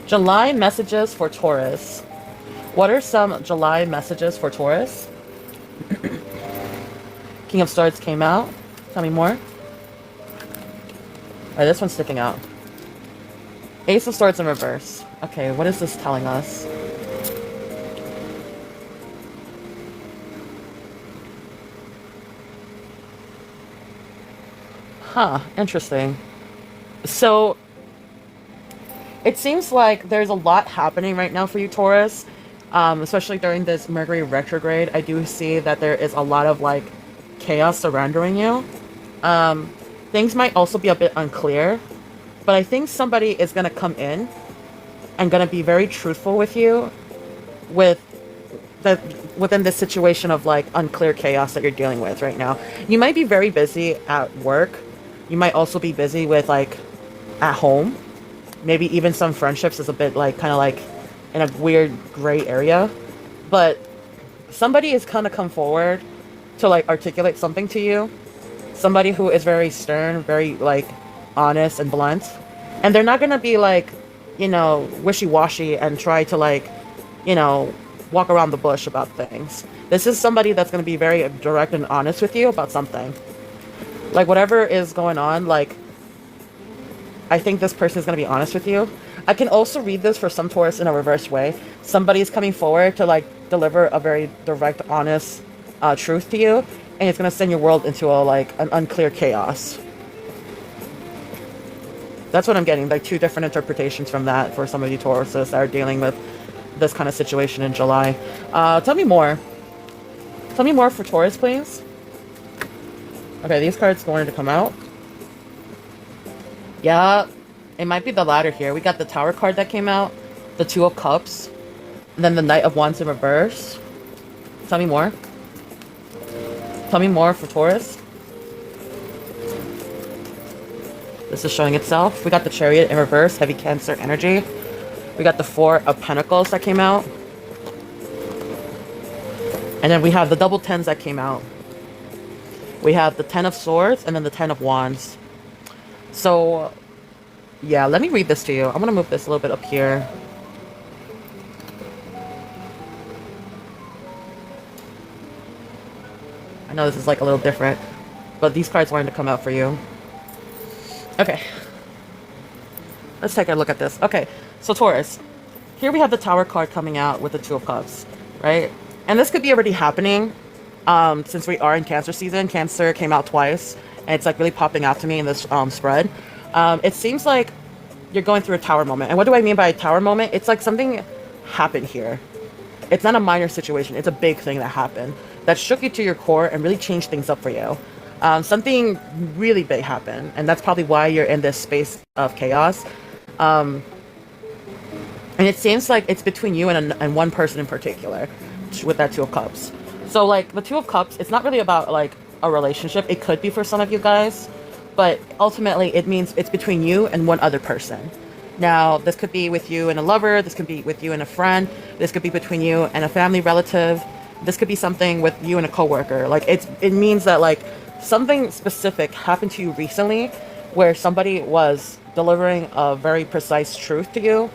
July messages for Taurus. What are some July messages for Taurus? King of Swords came out. Tell me more. Alright, this one's sticking out. Ace of Swords in reverse. Okay, what is this telling us? Huh, interesting. So, it seems like there's a lot happening right now for you, Taurus. Especially during this Mercury retrograde. I do see that there is a lot of, like, chaos surrounding you. Things might also be a bit unclear. But I think somebody is going to come in and going to be very truthful with you with within this situation of, like, unclear chaos that you're dealing with right now. You might be very busy at work. You might also be busy with, like, at home. Maybe even some friendships is a bit, like, kind of like in a weird gray area. But somebody is going to come forward to, like, articulate something to you. Somebody who is very stern, very, like, honest and blunt. And they're not going to be, like, you know, wishy-washy and try to, like, you know, walk around the bush about things. This is somebody that's going to be very direct and honest with you about something. Like, whatever is going on, like, I think this person is going to be honest with you. I can also read this for some Taurus in a reverse way. Somebody is coming forward to, like, deliver a very direct, honest truth to you. And it's going to send your world into a, like, an unclear chaos. That's what I'm getting. Like, two different interpretations from that for some of you Tauruses that are dealing with this kind of situation in July. Tell me more. Tell me more for Taurus, please. Okay, these cards going to come out. Yeah, it might be the latter here. We got the Tower card that came out, the Two of Cups, and then the Knight of Wands in reverse. Tell me more. Tell me more for Taurus. This is showing itself. We got the Chariot in reverse, heavy Cancer energy. We got the Four of Pentacles that came out. And then we have the double tens that came out. We have the Ten of Swords and then the Ten of Wands. So, yeah, let me read this to you. I'm going to move this a little bit up here. I know this is, like, a little different, but these cards wanted to come out for you. Okay. Let's take a look at this. Okay, so Taurus. Here we have the Tower card coming out with the Two of Cups, right? And this could be already happening since we are in Cancer season. Cancer came out twice. And it's, like, really popping out to me in this spread. It seems like you're going through a tower moment. And what do I mean by a tower moment? It's like something happened here. It's not a minor situation. It's a big thing that happened that shook you to your core and really changed things up for you. Something really big happened. And that's probably why you're in this space of chaos. And it seems like it's between you and one person in particular with that Two of Cups. So, like, the Two of Cups, it's not really about, like, a relationship. It could be for some of you guys, but ultimately it means it's between you and one other person. Now, this could be with you and a lover, this could be with you and a friend, this could be between you and a family relative, this could be something with you and a coworker. Like, it means that, like, something specific happened to you recently where somebody was delivering a very precise truth to you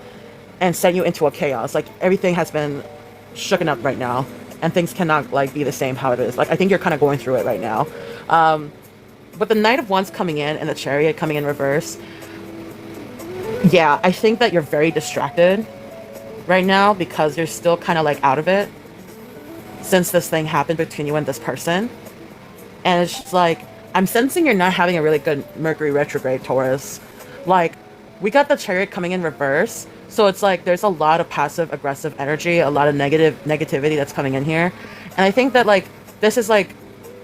and sent you into a chaos. Like, everything has been shooken up right now. And things cannot, like, be the same how it is. Like, I think you're kind of going through it right now. With the Knight of Wands coming in and the Chariot coming in reverse, yeah, I think that you're very distracted right now because you're still kind of, like, out of it since this thing happened between you and this person. And it's just like, I'm sensing you're not having a really good Mercury retrograde, Taurus. Like, we got the Chariot coming in reverse. So it's like there's a lot of passive aggressive energy, a lot of negativity that's coming in here. And I think that, like, this is, like,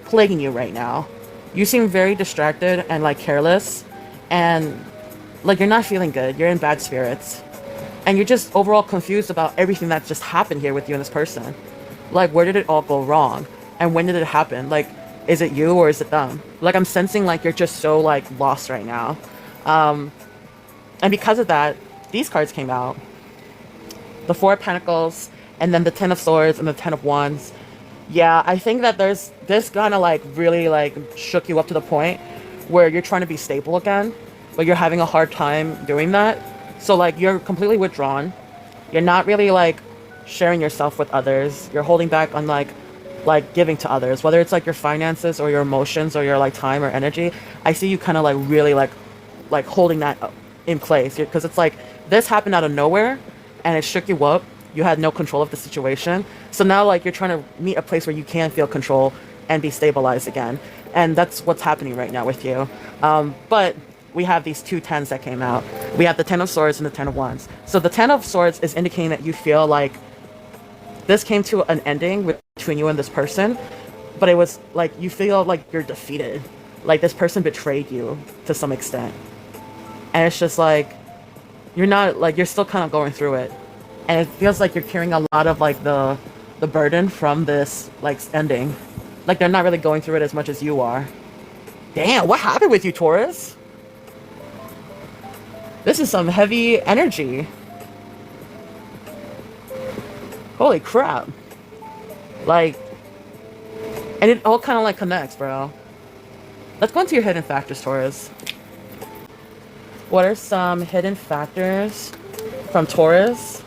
plaguing you right now. You seem very distracted and, like, careless. And, like, you're not feeling good. You're in bad spirits. And you're just overall confused about everything that's just happened here with you and this person. Like, where did it all go wrong? And when did it happen? Like, is it you or is it them? Like, I'm sensing, like, you're just so, like, lost right now. And because of that, these cards came out. The Four of Pentacles, and then the Ten of Swords, and the Ten of Wands. Yeah, I think that there's this kind of, like, really, like, shook you up to the point where you're trying to be stable again, but you're having a hard time doing that. So like you're completely withdrawn. You're not really like sharing yourself with others. You're holding back on like giving to others, whether it's like your finances or your emotions or your like time or energy. I see you kind of like really like holding that in place, because it's like this happened out of nowhere and it shook you up. You had no control of the situation. So now like you're trying to meet a place where you can feel control and be stabilized again. And that's what's happening right now with you. But we have these two tens that came out. We have the Ten of Swords and the Ten of Wands. So the Ten of Swords is indicating that you feel like this came to an ending between you and this person, but it was like you feel like you're defeated. Like this person betrayed you to some extent. And it's just like you're not like you're still kind of going through it. And it feels like you're carrying a lot of like the burden from this like ending. Like they're not really going through it as much as you are. Damn, what happened with you, Taurus? This is some heavy energy. Holy crap. Like, and it all kind of like connects, bro. Let's go into your hidden factors, Taurus. What are some hidden factors from Taurus?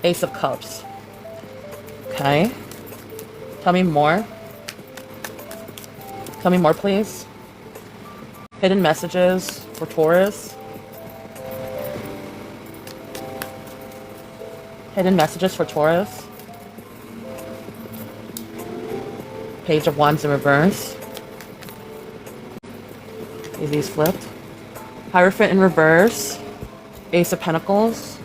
Ace of Cups. Okay. Tell me more. Tell me more, please. Hidden messages for Taurus. Hidden messages for Taurus. Page of Wands in reverse. Is these flipped? Hierophant in reverse. Ace of Pentacles.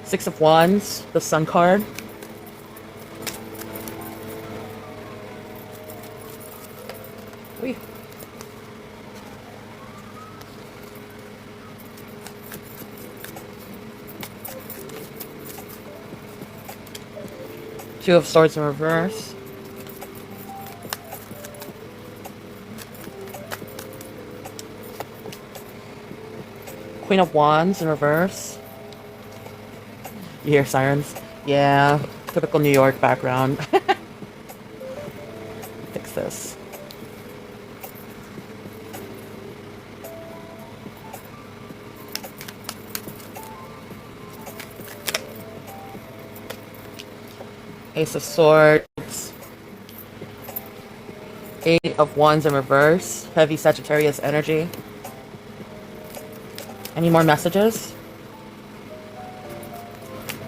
Six of Wands, the Sun card. Whee. Two of Swords in reverse. Queen of Wands in reverse. You hear sirens? Yeah, typical New York background. Fix this. Ace of Swords. Eight of Wands in reverse. Heavy Sagittarius energy. Any more messages?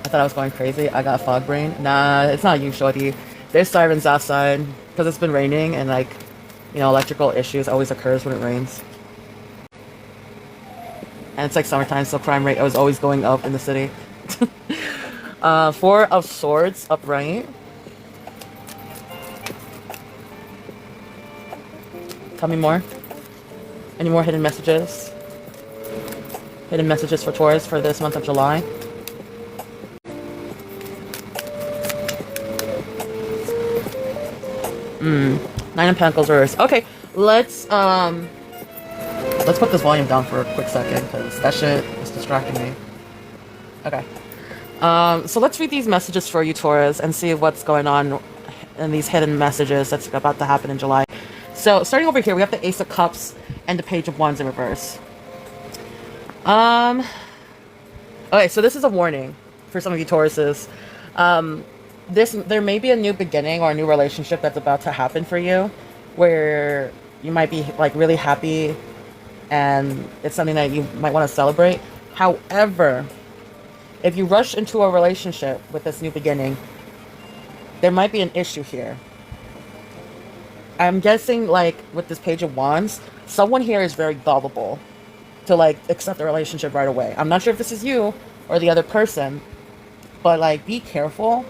I thought I was going crazy. I got fog brain. Nah, it's not you, shorty. There's sirens outside because it's been raining and like, you know, electrical issues always occurs when it rains. And it's like summertime, so crime rate was always going up in the city. Four of Swords upright. Tell me more. Any more hidden messages? Hidden messages for Taurus for this month of July. Nine of Pentacles reverse. Okay, let's put this volume down for a quick second because that shit is distracting me. Okay. So let's read these messages for you, Taurus, and see what's going on in these hidden messages that's about to happen in July. So starting over here, we have the Ace of Cups and the Page of Wands in reverse. Okay, so this is a warning for some of you Tauruses. There may be a new beginning or a new relationship that's about to happen for you, where you might be like really happy, and it's something that you might want to celebrate. However, if you rush into a relationship with this new beginning, there might be an issue here. I'm guessing, like, with this Page of Wands, someone here is very gullible to, like, accept the relationship right away. I'm not sure if this is you or the other person, but, like, be careful.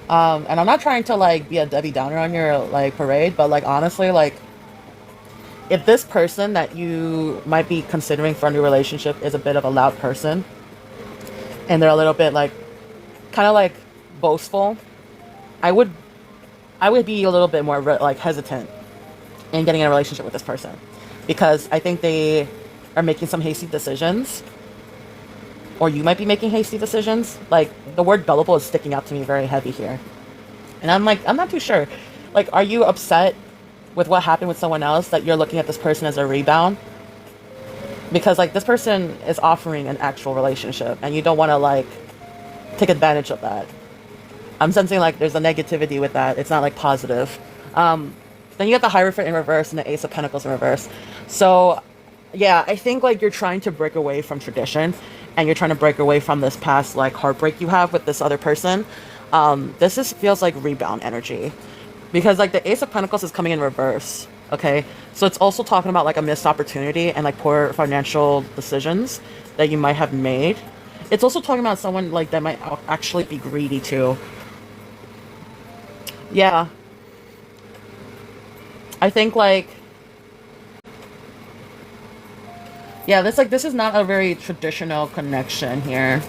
And I'm not trying to, like, be a Debbie Downer on your, like, parade, but, like, honestly, like, if this person that you might be considering for a new relationship is a bit of a loud person, and they're a little bit, like, kind of, like, boastful, I would be a little bit more, like, hesitant in getting in a relationship with this person. Because I think they are making some hasty decisions. Or you might be making hasty decisions. Like, the word gullible is sticking out to me very heavy here. And I'm like, I'm not too sure. Like, are you upset with what happened with someone else that you're looking at this person as a rebound? Because like this person is offering an actual relationship and you don't want to like take advantage of that. I'm sensing like there's a negativity with that. It's not like positive. Then you got the Hierophant in reverse and the Ace of Pentacles in reverse. So yeah, I think like you're trying to break away from tradition and you're trying to break away from this past like heartbreak you have with this other person. Feels like rebound energy because like the Ace of Pentacles is coming in reverse. Okay, so it's also talking about like a missed opportunity and like poor financial decisions that you might have made. It's also talking about someone like that might actually be greedy too. Yeah, I think like yeah, this is not a very traditional connection here.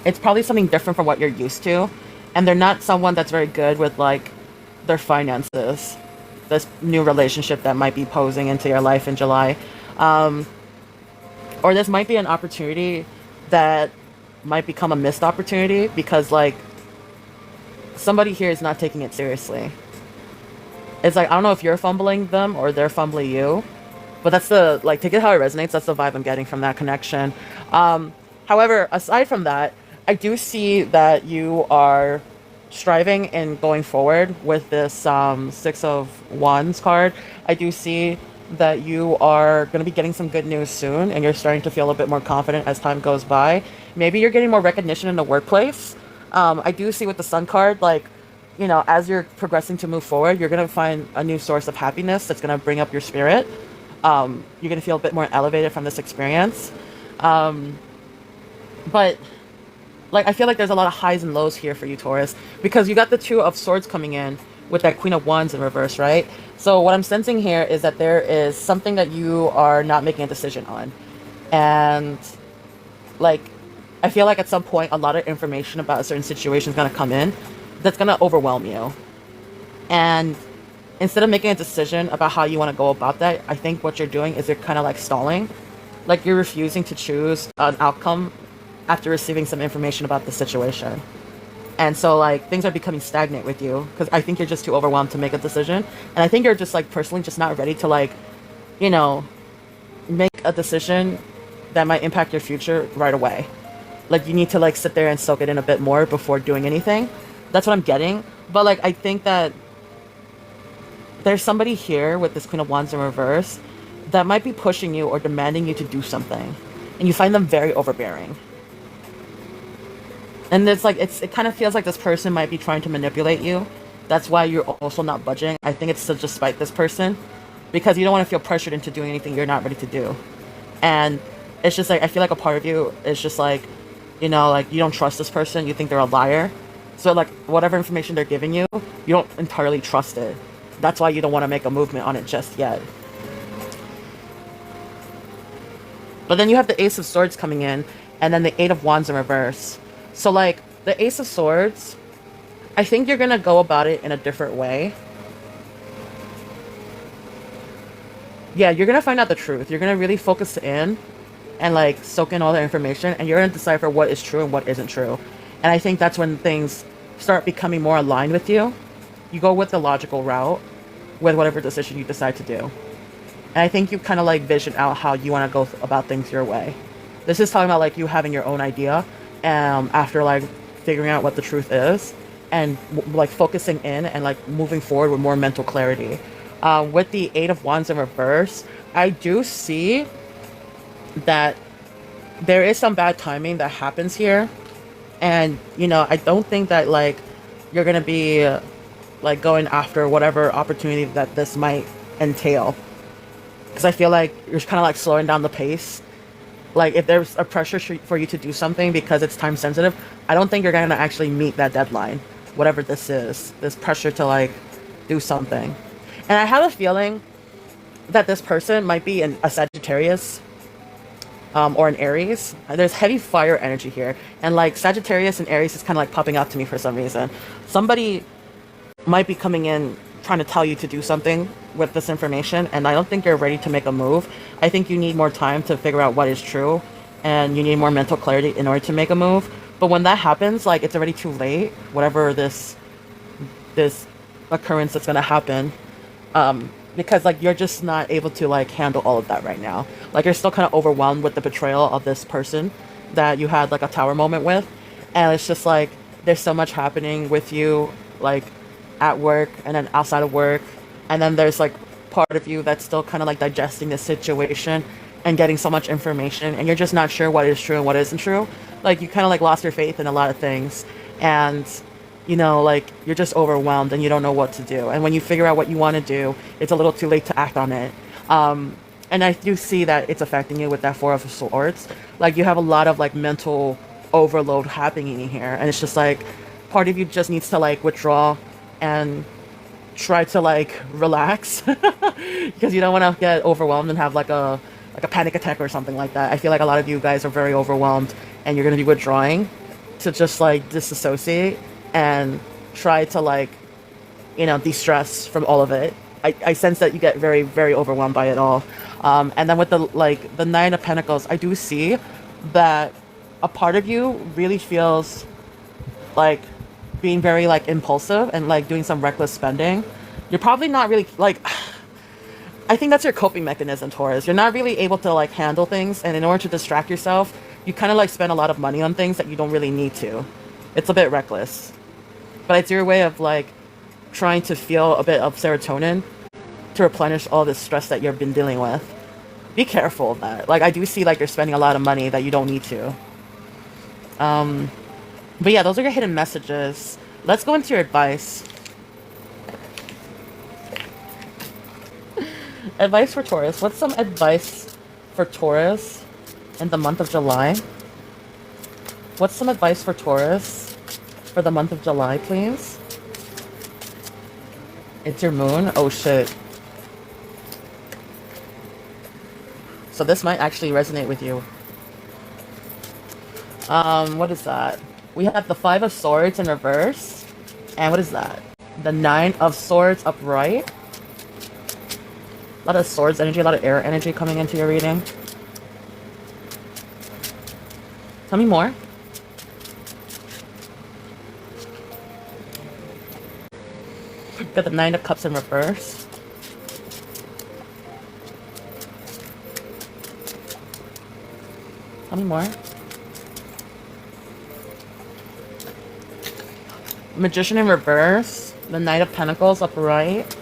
It's probably something different from what you're used to, and they're not someone that's very good with like their finances. This new relationship that might be posing into your life in July, um, or this might be an opportunity that might become a missed opportunity because like somebody here is not taking it seriously. It's like I don't know if you're fumbling them or they're fumbling you. But that's the, like, take it how it resonates. That's the vibe I'm getting from that connection. However, aside from that, I do see that you are striving and going forward with this Six of Wands card. I do see that you are going to be getting some good news soon, and you're starting to feel a bit more confident as time goes by. Maybe you're getting more recognition in the workplace. I do see with the Sun card, like, you know, as you're progressing to move forward, you're going to find a new source of happiness that's going to bring up your spirit. You're going to feel a bit more elevated from this experience. But, like, I feel like there's a lot of highs and lows here for you, Taurus, because you got the Two of Swords coming in with that Queen of Wands in reverse, right? So what I'm sensing here is that there is something that you are not making a decision on. And, like, I feel like at some point, a lot of information about a certain situation is going to come in that's going to overwhelm you. And instead of making a decision about how you want to go about that, I think what you're doing is you're kind of like stalling. Like you're refusing to choose an outcome after receiving some information about the situation. And so like things are becoming stagnant with you because I think you're just too overwhelmed to make a decision. And I think you're just like personally just not ready to like, you know, make a decision that might impact your future right away. Like you need to like sit there and soak it in a bit more before doing anything. That's what I'm getting. But like I think that there's somebody here with this Queen of Wands in reverse that might be pushing you or demanding you to do something. And you find them very overbearing. And it's like, it kind of feels like this person might be trying to manipulate you. That's why you're also not budging. I think it's to just spite this person. Because you don't want to feel pressured into doing anything you're not ready to do. And it's just like, I feel like a part of you is just like, you know, like you don't trust this person. You think they're a liar. So like whatever information they're giving you, you don't entirely trust it. That's why you don't want to make a movement on it just yet. But then you have the Ace of Swords coming in, and then the Eight of Wands in reverse. So like, the Ace of Swords, I think you're going to go about it in a different way. Yeah, you're going to find out the truth. You're going to really focus in and like soak in all the information, and you're going to decipher what is true and what isn't true. And I think that's when things start becoming more aligned with you. You go with the logical route with whatever decision you decide to do. And I think you kind of like vision out how you want to go about things your way. This is talking about like you having your own idea after like figuring out what the truth is and like focusing in and like moving forward with more mental clarity. With the Eight of Wands in reverse, I do see that there is some bad timing that happens here. And, you know, I don't think that like you're going to be like going after whatever opportunity that this might entail, because I feel like you're kind of like slowing down the pace. Like if there's a pressure for you to do something because it's time sensitive, I don't think you're going to actually meet that deadline, whatever this is, this pressure to like do something. And I have a feeling that this person might be a Sagittarius or an Aries. There's heavy fire energy here, and like Sagittarius and Aries is kind of like popping out to me for some reason. Somebody might be coming in trying to tell you to do something with this information, and I don't think you're ready to make a move. I think you need more time to figure out what is true, and you need more mental clarity in order to make a move. But when that happens, like it's already too late, whatever this this occurrence that's going to happen. Because like you're just not able to like handle all of that right now. Like you're still kind of overwhelmed with the betrayal of this person that you had like a tower moment with, and it's just like there's so much happening with you, like at work and then outside of work, and then there's like part of you that's still kind of like digesting the situation and getting so much information, and you're just not sure what is true and what isn't true. Like you kind of like lost your faith in a lot of things, and you know, like you're just overwhelmed and you don't know what to do. And when you figure out what you want to do, it's a little too late to act on it. And I do see that it's affecting you with that Four of Swords. Like you have a lot of like mental overload happening in here, and it's just like part of you just needs to like withdraw and try to like relax because you don't want to get overwhelmed and have like a panic attack or something like that. I feel like a lot of you guys are very overwhelmed and you're going to be withdrawing to just like disassociate and try to like, you know, de-stress from all of it. I sense that you get very, very overwhelmed by it all. And then with the Nine of Pentacles, I do see that a part of you really feels like being very like impulsive and like doing some reckless spending. You're probably not really like, I think that's your coping mechanism, Taurus. You're not really able to like handle things, and in order to distract yourself, you kind of like spend a lot of money on things that you don't really need to. It's a bit reckless, but it's your way of like trying to feel a bit of serotonin to replenish all this stress that you've been dealing with. Be careful of that. Like I do see like you're spending a lot of money that you don't need to. But yeah, those are your hidden messages. Let's go into your advice. Advice for Taurus. What's some advice for Taurus in the month of July? What's some advice for Taurus for the month of July, please? It's your moon? Oh shit. So this might actually resonate with you. What is that? We have the Five of Swords in reverse. And what is that? The Nine of Swords upright. A lot of swords energy, a lot of air energy coming into your reading. Tell me more. Got the Nine of Cups in reverse. Tell me more. Magician in reverse. The Knight of Pentacles upright.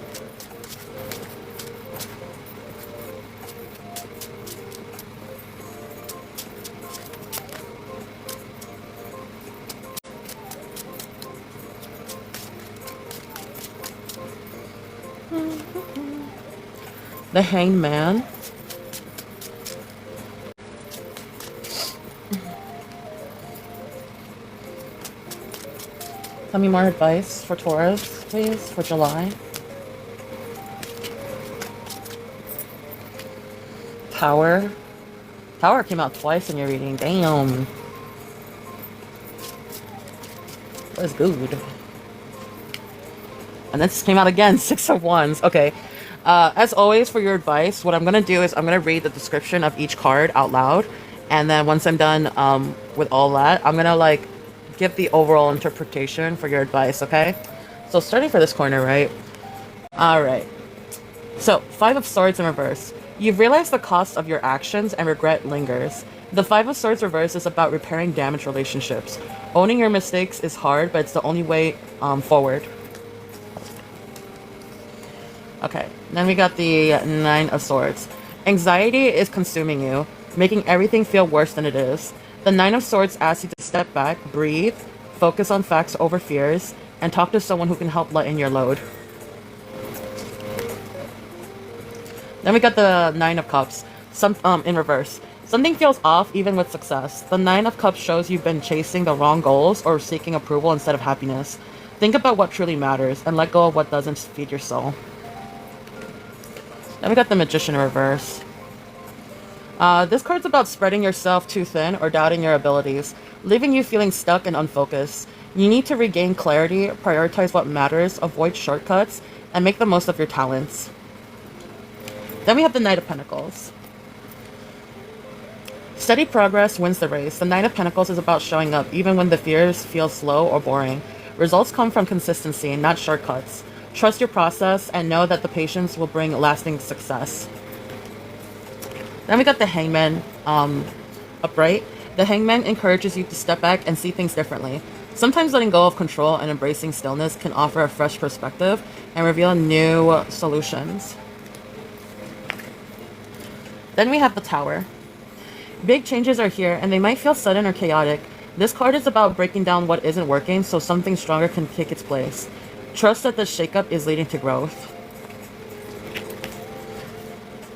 The Hanged Man. Tell me more advice for Taurus, please, for July. Tower. Tower came out twice in your reading. Damn. That was good. And this came out again. Six of Wands. Okay. As always, for your advice, what I'm going to do is I'm going to read the description of each card out loud. And then once I'm done with all that, I'm going to like give the overall interpretation for your advice, okay? So starting for this corner, right? All right. So, Five of Swords in reverse. You've realized the cost of your actions and regret lingers. The Five of Swords reverse is about repairing damaged relationships. Owning your mistakes is hard, but it's the only way forward. Okay, then we got the Nine of Swords. Anxiety is consuming you, making everything feel worse than it is. The Nine of Swords asks you to step back, breathe, focus on facts over fears, and talk to someone who can help lighten your load. Then we got the Nine of Cups, in reverse. Something feels off even with success. The Nine of Cups shows you've been chasing the wrong goals or seeking approval instead of happiness. Think about what truly matters and let go of what doesn't feed your soul. Then we got the Magician in reverse. This card's about spreading yourself too thin or doubting your abilities, leaving you feeling stuck and unfocused. You need to regain clarity, prioritize what matters, avoid shortcuts, and make the most of your talents. Then we have the Knight of Pentacles. Steady progress wins the race. The Knight of Pentacles is about showing up even when the fears feel slow or boring. Results come from consistency, not shortcuts. Trust your process and know that the patience will bring lasting success. Then we got the Hangman upright. The Hangman encourages you to step back and see things differently. Sometimes letting go of control and embracing stillness can offer a fresh perspective and reveal new solutions. Then we have the Tower. Big changes are here, and they might feel sudden or chaotic. This card is about breaking down what isn't working so something stronger can take its place. Trust that the shakeup is leading to growth.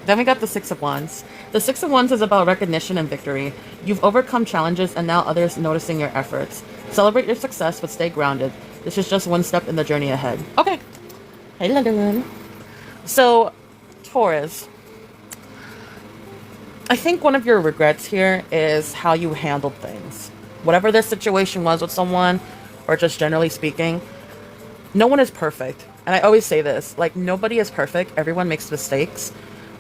Then we got the Six of Wands. The Six of Wands is about recognition and victory. You've overcome challenges and now others noticing your efforts. Celebrate your success, but stay grounded. This is just one step in the journey ahead. Okay. Hey, London. So, Taurus. I think one of your regrets here is how you handled things. Whatever this situation was with someone, or just generally speaking, no one is perfect. And I always say this, like, nobody is perfect. Everyone makes mistakes.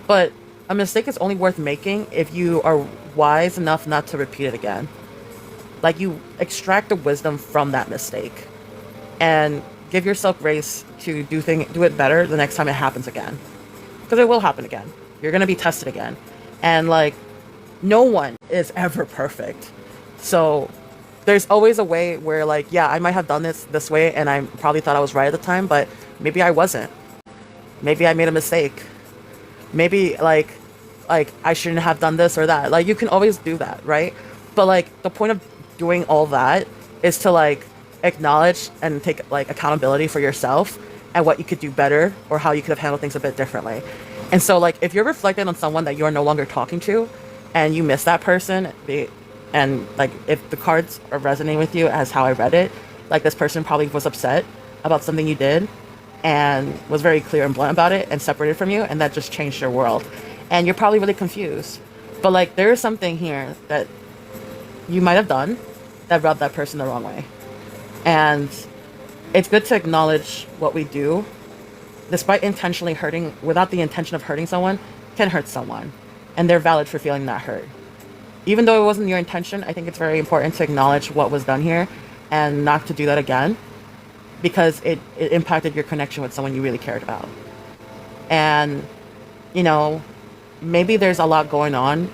But a mistake is only worth making if you are wise enough not to repeat it again. Like, you extract the wisdom from that mistake and give yourself grace to do it better the next time it happens again. Because it will happen again. You're going to be tested again. And, like, no one is ever perfect. So there's always a way where, like, yeah, I might have done this way and I probably thought I was right at the time, but maybe I wasn't. Maybe I made a mistake. Maybe, like I shouldn't have done this or that. Like, you can always do that, right? But, like, the point of doing all that is to, like, acknowledge and take, like, accountability for yourself and what you could do better or how you could have handled things a bit differently. And so, like, if you're reflecting on someone that you are no longer talking to and you miss that person, and, like, if the cards are resonating with you as how I read it, like, this person probably was upset about something you did and was very clear and blunt about it and separated from you, and that just changed your world. And you're probably really confused. But, like, there is something here that you might have done that rubbed that person the wrong way. And it's good to acknowledge what we do, despite intentionally hurting, without the intention of hurting someone, can hurt someone. And they're valid for feeling that hurt. Even though it wasn't your intention, I think it's very important to acknowledge what was done here and not to do that again, because it impacted your connection with someone you really cared about. And, you know, maybe there's a lot going on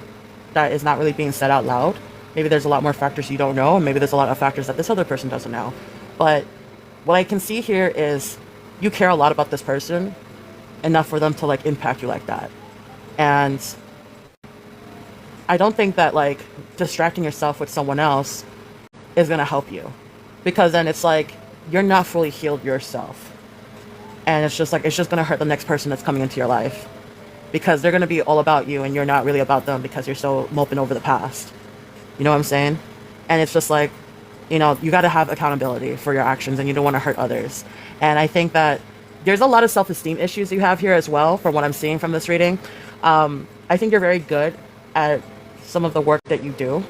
that is not really being said out loud. Maybe there's a lot more factors you don't know, and maybe there's a lot of factors that this other person doesn't know. But what I can see here is you care a lot about this person enough for them to, like, impact you like that. And I don't think that, like, distracting yourself with someone else is going to help you, because then it's like you're not fully healed yourself. And it's just like, it's just going to hurt the next person that's coming into your life, because they're going to be all about you and you're not really about them because you're so moping over the past. You know what I'm saying? And it's just like, you know, you got to have accountability for your actions and you don't want to hurt others. And I think that there's a lot of self-esteem issues you have here as well, from what I'm seeing from this reading. I think you're very good at some of the work that you do,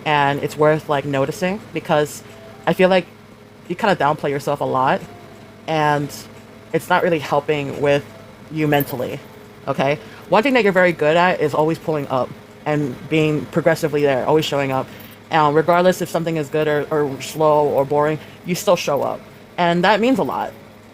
and it's worth, like, noticing, because I feel like you kind of downplay yourself a lot, and it's not really helping with you mentally. Okay? One thing that you're very good at is always pulling up and being progressively there, always showing up. Regardless if something is good or slow or boring, you still show up. And that means a lot.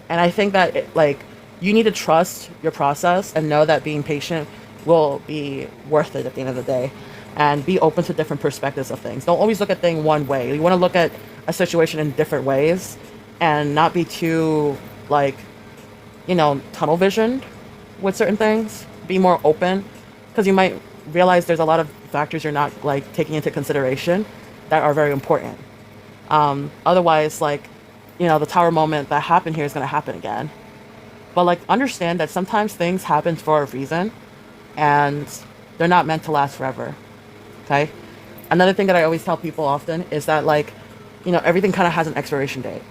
And I think that, like, you need to trust your process and know that being patient will be worth it at the end of the day. And be open to different perspectives of things. Don't always look at things one way. You want to look at a situation in different ways and not be too, like, you know, tunnel visioned with certain things. Be more open, because you might realize there's a lot of factors you're not, like, taking into consideration that are very important. Otherwise, like, you know, the Tower moment that happened here is going to happen again. But, like, understand that sometimes things happen for a reason and they're not meant to last forever. Okay? Another thing that I always tell people often is that, like, you know, everything kind of has an expiration date,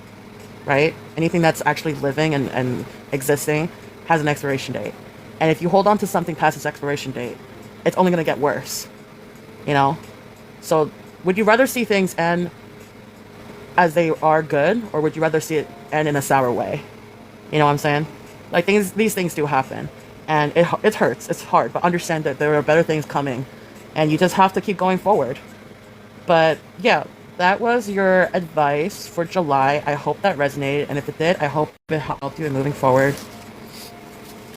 right? Anything that's actually living and existing has an expiration date. And if you hold on to something past its expiration date, it's only going to get worse, you know? So would you rather see things end as they are good, or would you rather see it end in a sour way? You know what I'm saying? Like, these things do happen, and it hurts, it's hard, but understand that there are better things coming, and you just have to keep going forward. But yeah, that was your advice for July. I hope that resonated, and if it did, I hope it helped you in moving forward.